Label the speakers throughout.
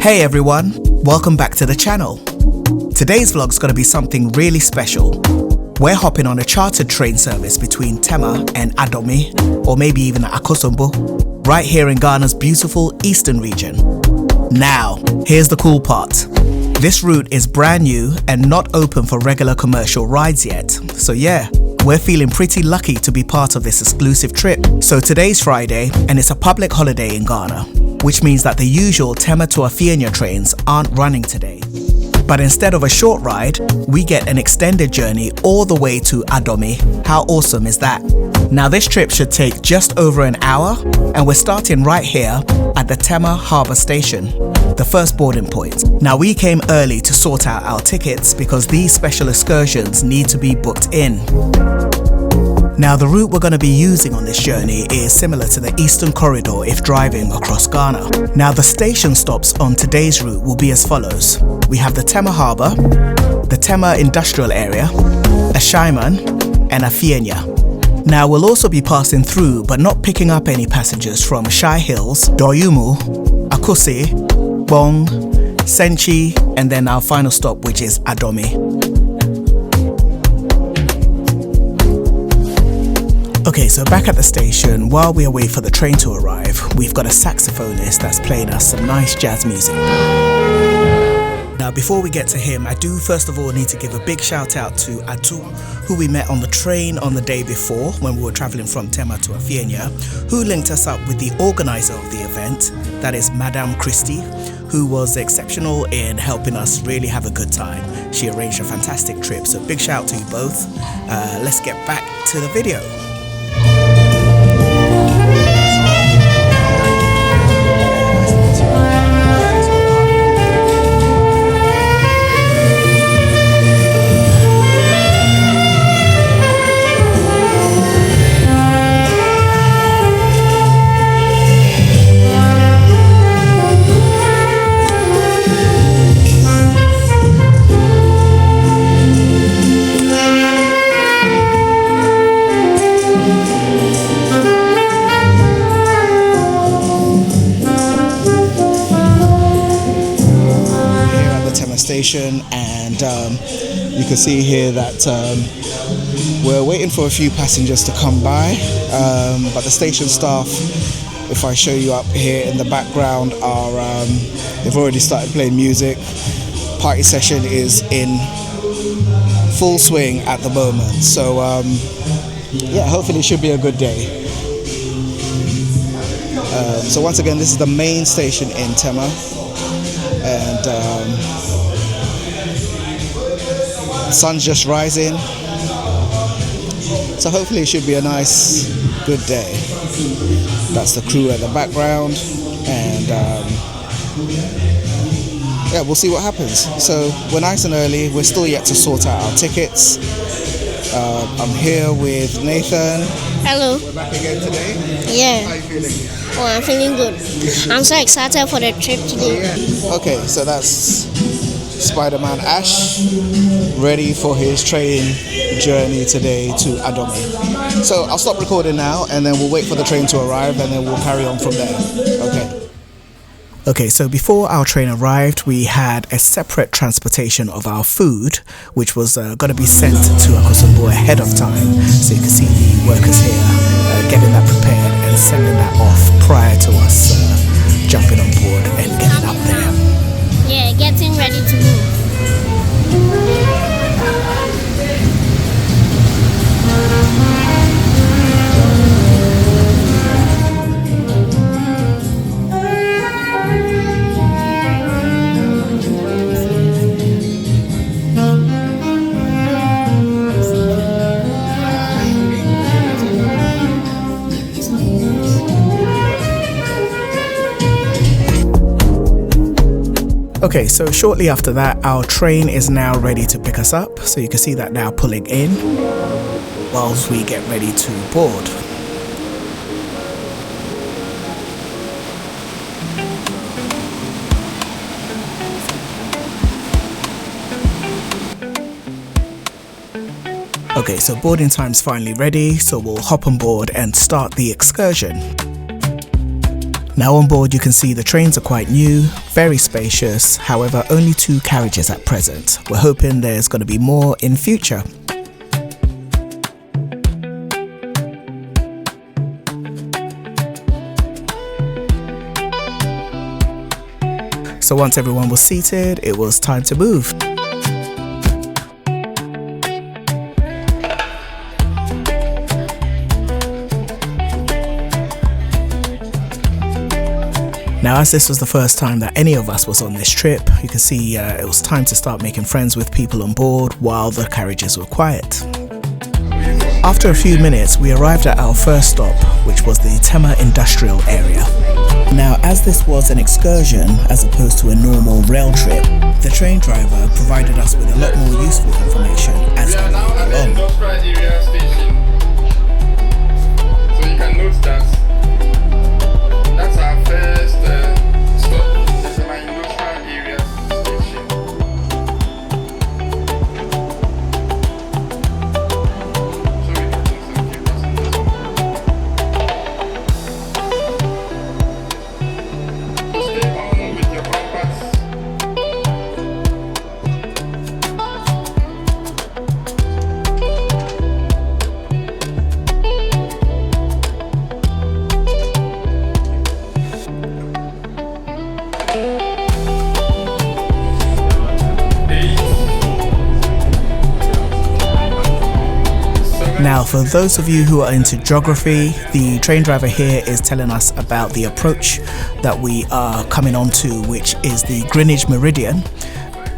Speaker 1: Hey everyone, welcome back to the channel. Today's vlog's gonna be something really special. We're hopping on a chartered train service between Tema and Adomi, or maybe even Akosombo, right here in Ghana's beautiful eastern region. Now, here's the cool part. This route is brand new and not open for regular commercial rides yet. So yeah, we're feeling pretty lucky to be part of this exclusive trip. So today's Friday and it's a public holiday in Ghana, which means that the usual Ashaiman To Afienya trains aren't running today. But instead of a short ride, we get an extended journey all the way to Adomi. How awesome is that? Now this trip should take just over an hour and we're starting right here at the Tema Harbour station, the first boarding point. Now we came early to sort out our tickets because these special excursions need to be booked in. Now the route we're going to be using on this journey is similar to the Eastern Corridor if driving across Ghana. Now the station stops on today's route will be as follows. We have the Tema Harbour, the Tema Industrial Area, Ashaiman and Afienya. Now we'll also be passing through but not picking up any passengers from Shai Hills, Doryumu, Akuse, Kpong, Senchi and then our final stop, which is Adomi. Okay, so back at the station, while we wait for the train to arrive, we've got a saxophonist that's playing us some nice jazz music. Now before we get to him, I do first of all need to give a big shout out to Atu, who we met on the train on the day before when we were travelling from Tema to Afienya, who linked us up with the organiser of the event, that is Madame Christie, who was exceptional in helping us really have a good time. She arranged a fantastic trip, so big shout out to you both. Let's get back to the video. Station, and you can see here that we're waiting for a few passengers to come by, but the station staff, if I show you up here in the background, are they've already started playing music. Party session is in full swing at the moment, so yeah, hopefully it should be a good day. So once again, this is the main station in Tema, and sun's just rising, so hopefully it should be a nice good day. That's the crew at the background, and yeah, we'll see what happens. So we're nice and early, we're still yet to sort out our tickets. I'm here with Nathan.
Speaker 2: Hello.
Speaker 1: We're back again today.
Speaker 2: Yeah.
Speaker 1: How are you feeling?
Speaker 2: Oh, I'm feeling good. I'm so excited for the trip today.
Speaker 1: Yeah. Okay, so that's Spider-Man Ash, ready for his train journey today to Adomi. So I'll stop recording now and then we'll wait for the train to arrive and then we'll carry on from there. Okay, so before our train arrived, we had a separate transportation of our food, which was going to be sent to Akosombo ahead of time. So you can see the workers here getting that prepared and sending that off prior to us jumping on board and getting up there.
Speaker 2: Yeah, getting ready to move.
Speaker 1: Okay, so shortly after that, our train is now ready to pick us up. So you can see that now pulling in whilst we get ready to board. Okay, so boarding time's finally ready, so we'll hop on board and start the excursion. Now on board you can see the trains are quite new, very spacious, however only 2 carriages at present. We're hoping there's going to be more in future. So once everyone was seated, it was time to move. Now, as this was the first time that any of us was on this trip, you can see it was time to start making friends with people on board while the carriages were quiet. After a few minutes, we arrived at our first stop, which was the Tema industrial area. Now, as this was an excursion as opposed to a normal rail trip, the train driver provided us with a lot more useful information as we went along.
Speaker 3: So you can note that that's our first stop, the Tema industrial area station. So we can take some few passengers on board. So stay on with your compass.
Speaker 1: Now, for those of you who are into geography, the train driver here is telling us about the approach that we are coming onto, which is the Greenwich Meridien,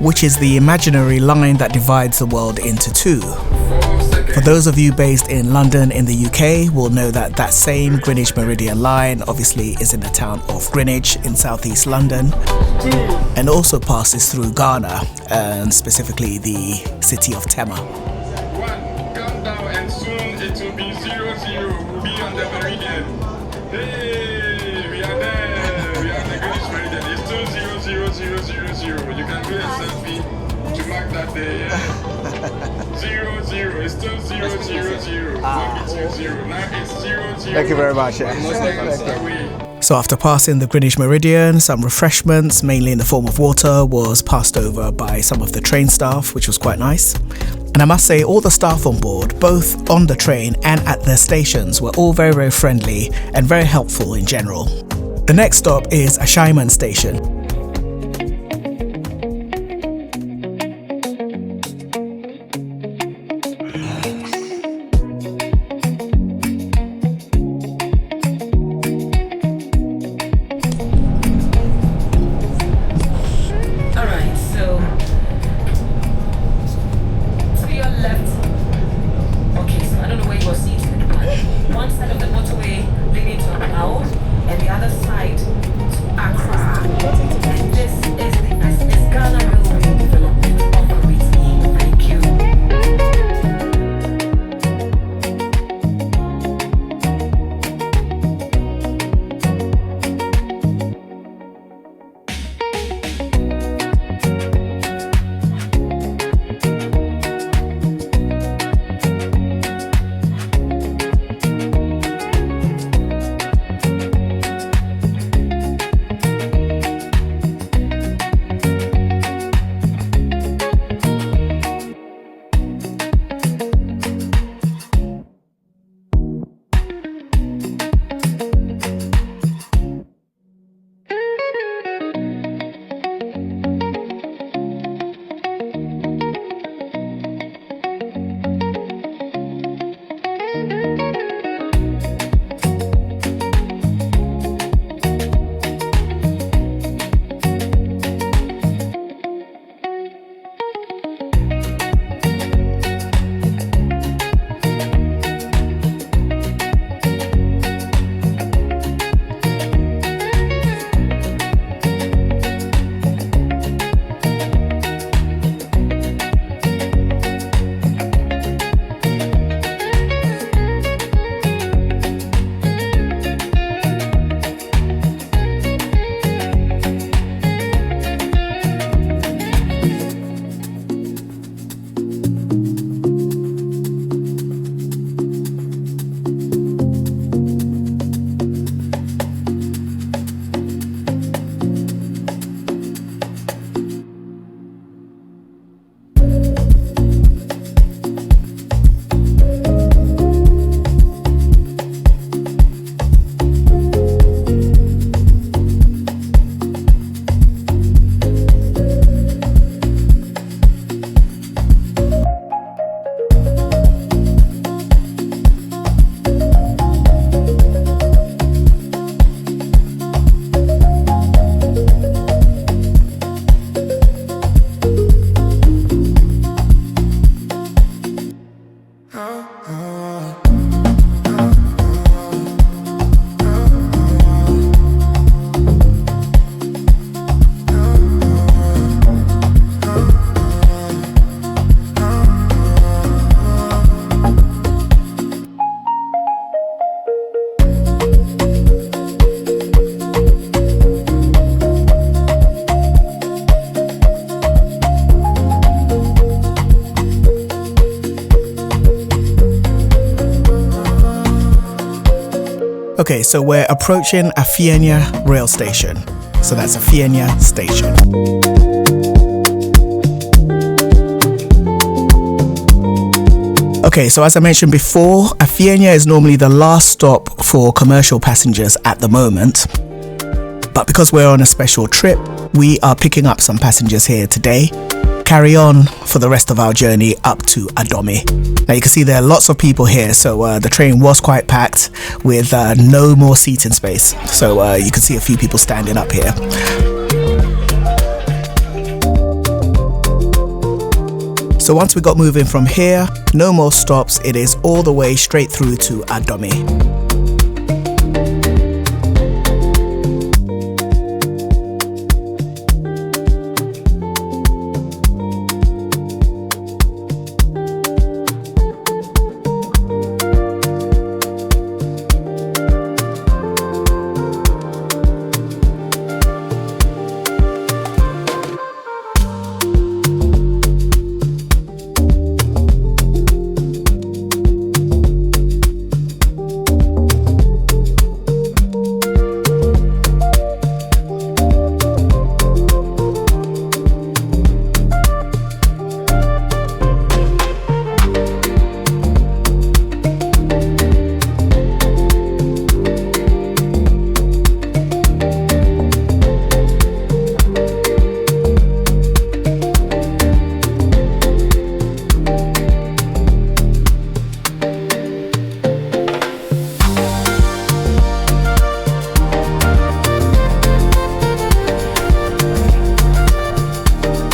Speaker 1: which is the imaginary line that divides the world into 2. For those of you based in London in the UK will know that that same Greenwich Meridien line obviously is in the town of Greenwich in southeast London and also passes through Ghana and specifically the city of Tema.
Speaker 3: It will be 00. We'll be on the Meridian. Hey, we are there. We are on the Greenwich Meridian. It's still 0000. You can do a selfie to mark that day. Yeah? 00. It's still 000. Now it's 00.
Speaker 1: Thank you very much.
Speaker 3: Away.
Speaker 1: So after passing the Greenwich Meridien, some refreshments, mainly in the form of water, was passed over by some of the train staff, which was quite nice. And I must say, all the staff on board, both on the train and at their stations, were all very, very friendly and very helpful in general. The next stop is Ashaiman Station.
Speaker 4: One side of the motorway leading to Kpong and the other side to Accra.
Speaker 1: Okay, so we're approaching Afienya rail station. So that's Afienya station. Okay, so as I mentioned before, Afienya is normally the last stop for commercial passengers at the moment. But because we're on a special trip, we are picking up some passengers here today. Carry on for the rest of our journey up to Adomi. Now you can see there are lots of people here, so the train was quite packed with no more seating space. So you can see a few people standing up here. So once we got moving from here, no more stops, it is all the way straight through to Adomi.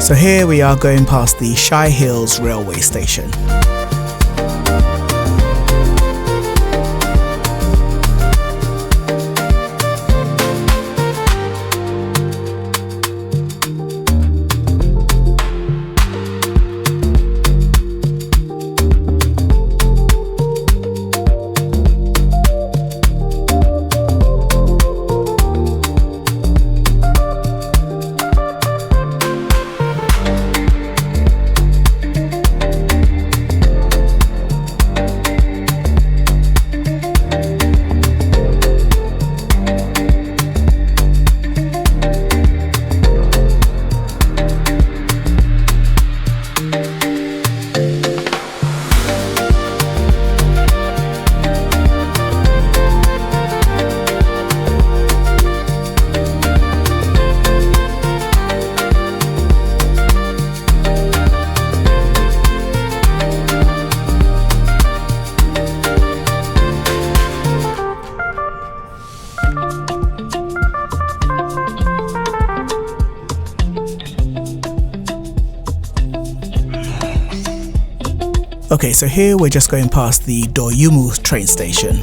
Speaker 1: So here we are going past the Shai Hills railway station. Okay, so here we're just going past the Doryumu train station.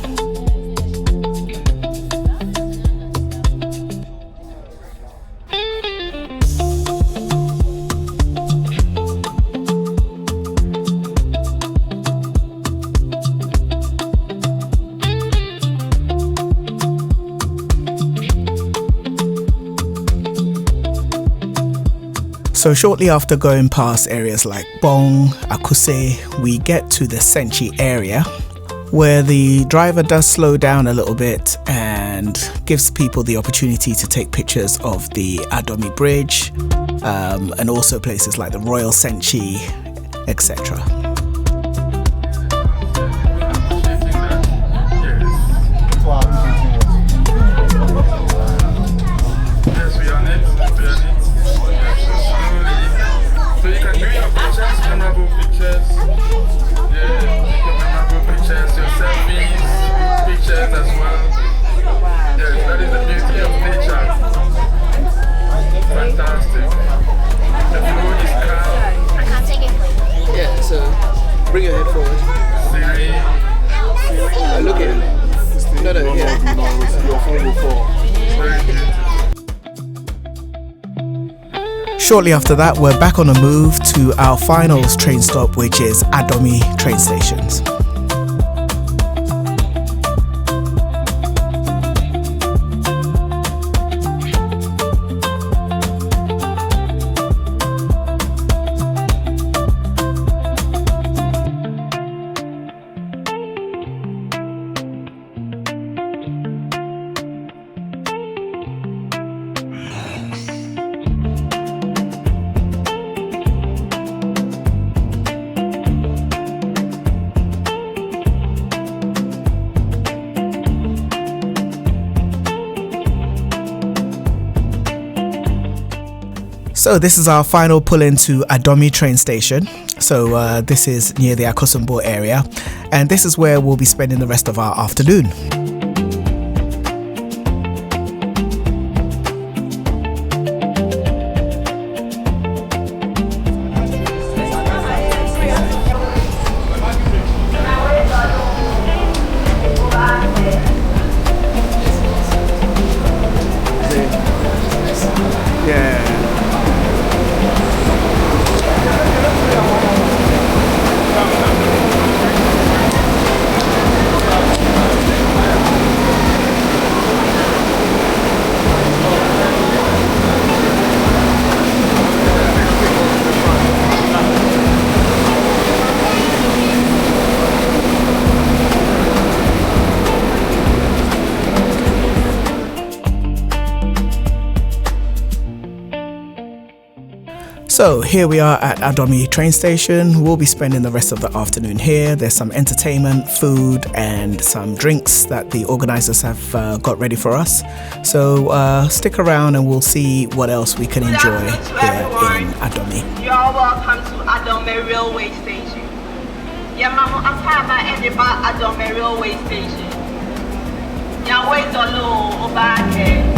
Speaker 1: So shortly after going past areas like Kpong, Akuse, we get to the Senchi area where the driver does slow down a little bit and gives people the opportunity to take pictures of the Adomi Bridge and also places like the Royal Senchi, etc.
Speaker 4: Bring your head forward. Look at it. No, yeah. Your phone will fall.
Speaker 1: Shortly after that, we're back on the move to our final train stop, which is Adomi train stations. So this is our final pull into Adomi train station. So this is near the Akosombo area, and this is where we'll be spending the rest of our afternoon. So here we are at Adomi train station. We'll be spending the rest of the afternoon here. There's some entertainment, food and some drinks that the organizers have got ready for us. So stick around and we'll see what else we can enjoy here in Adomi.
Speaker 5: You are welcome to Adomi Railway Station. Yamamu Akama Ediba Adomi Railway Station. Yaway Dolo Obake.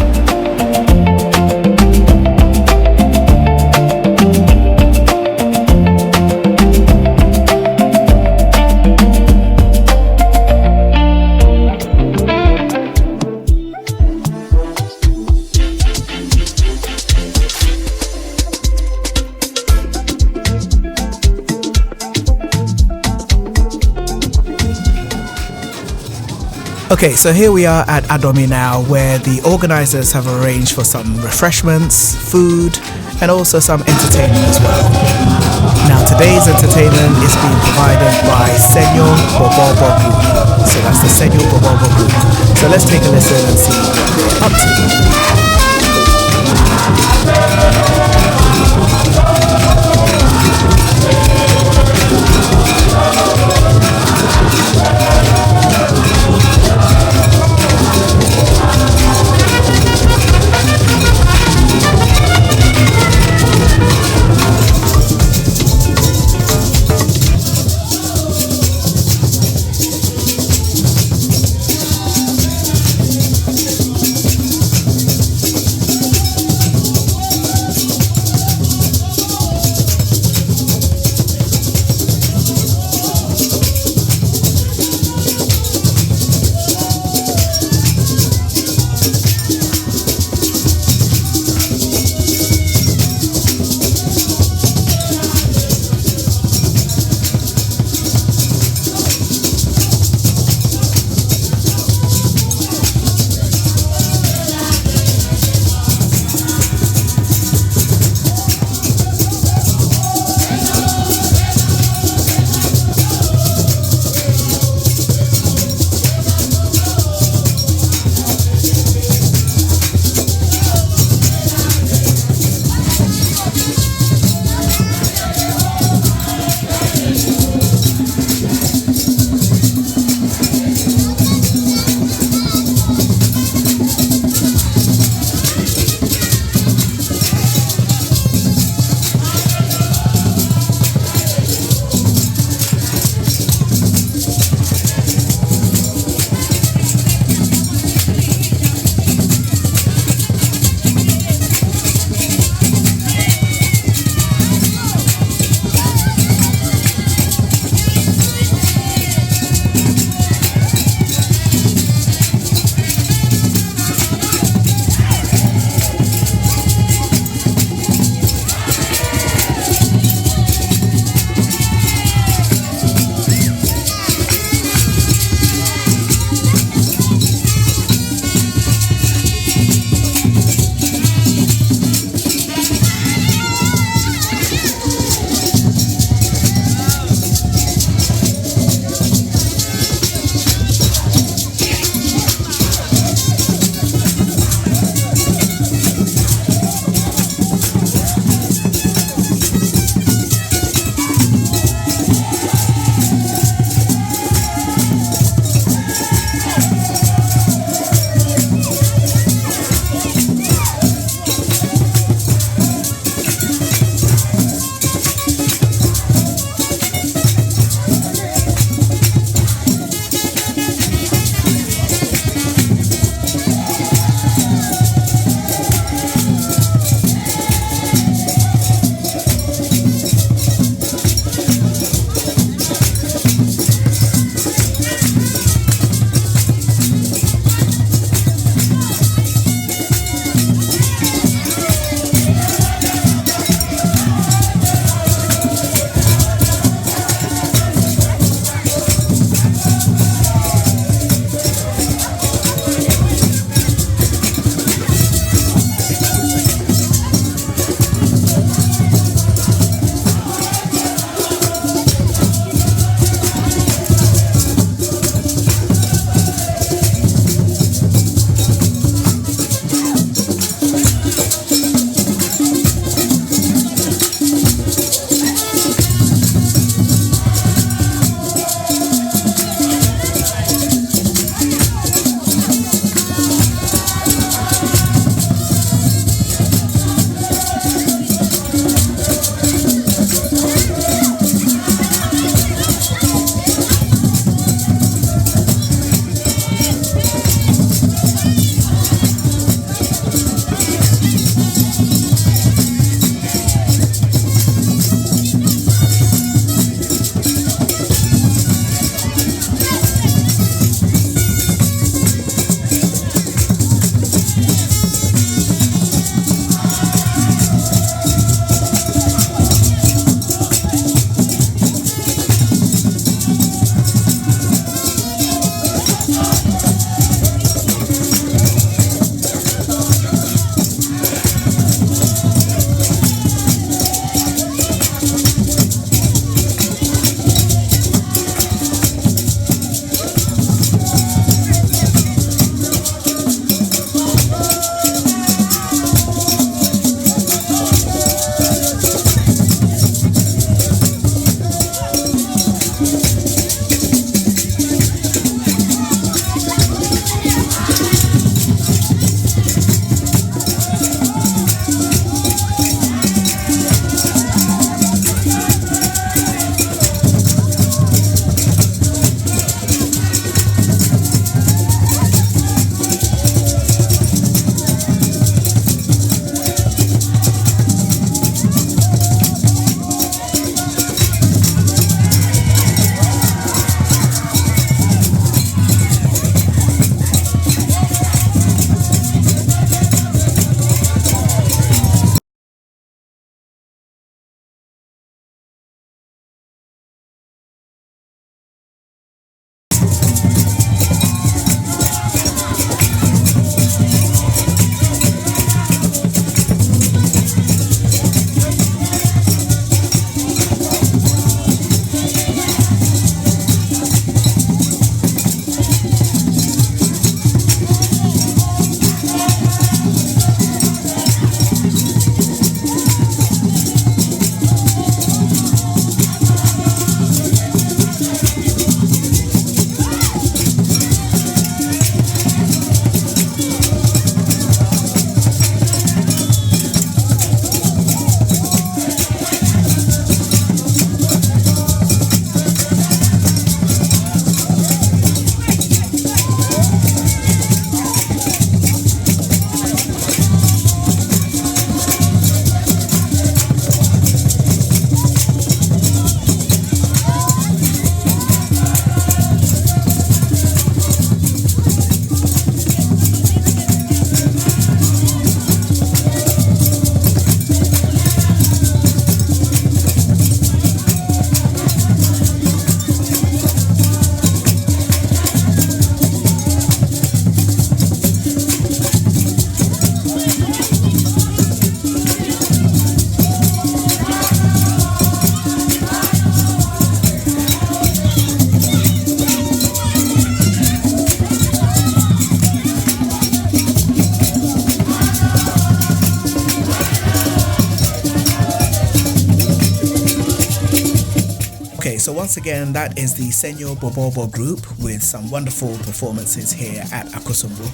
Speaker 1: Okay, so here we are at Adomi now, where the organizers have arranged for some refreshments, food, and also some entertainment as well. Now today's entertainment is being provided by Senyo Borborbor Group. So that's the Senyo Borborbor Group. So let's take a listen and see what they're up to. So once again, that is the Senyo Borborbor group with some wonderful performances here at Akosombo.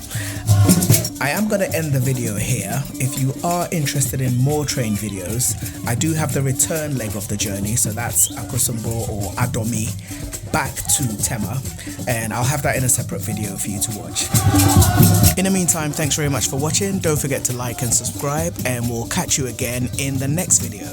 Speaker 1: I am going to end the video here. If you are interested in more train videos, I do have the return leg of the journey, so that's Akosombo or Adomi back to Tema, and I'll have that in a separate video for you to watch. In the meantime, thanks very much for watching. Don't forget to like and subscribe, and we'll catch you again in the next video.